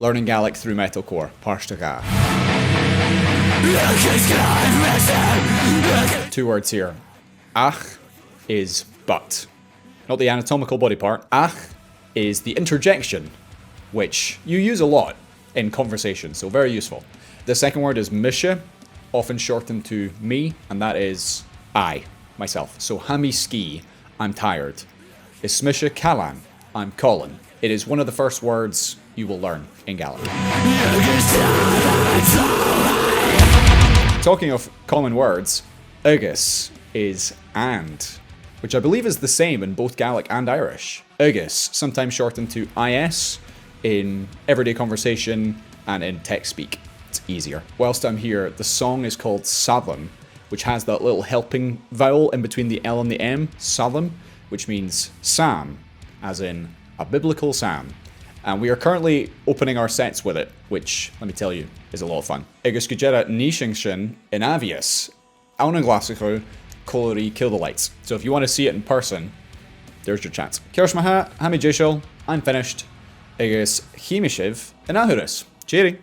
Learning Gaelic through metalcore. Barrachd. 2 words here. Ach is but. Not the anatomical body part. Ach is the interjection, which you use a lot in conversation, so very useful. The second word is misha, often shortened to me, and that is I, myself. So hami ski, I'm tired. Ismisha Callan, I'm Colin. It is one of the first words you will learn in Gaelic. Talking of common words, agus is and, which I believe is the same in both Gaelic and Irish. Agus, sometimes shortened to is in everyday conversation and in text speak. It's easier. Whilst I'm here, the song is called Salm, which has that little helping vowel in between the L and the M, Salm, which means psalm, as in a biblical psalm. And we are currently opening our sets with it, which, let me tell you, is a lot of fun. Agus gujera nishingshin in avius, aunanglassico colori kill the lights. So if you want to see it in person, there's your chance. Kirshmaha, Hami Jishol, I'm finished. Agus Himishiv in Ahurus. Cheery.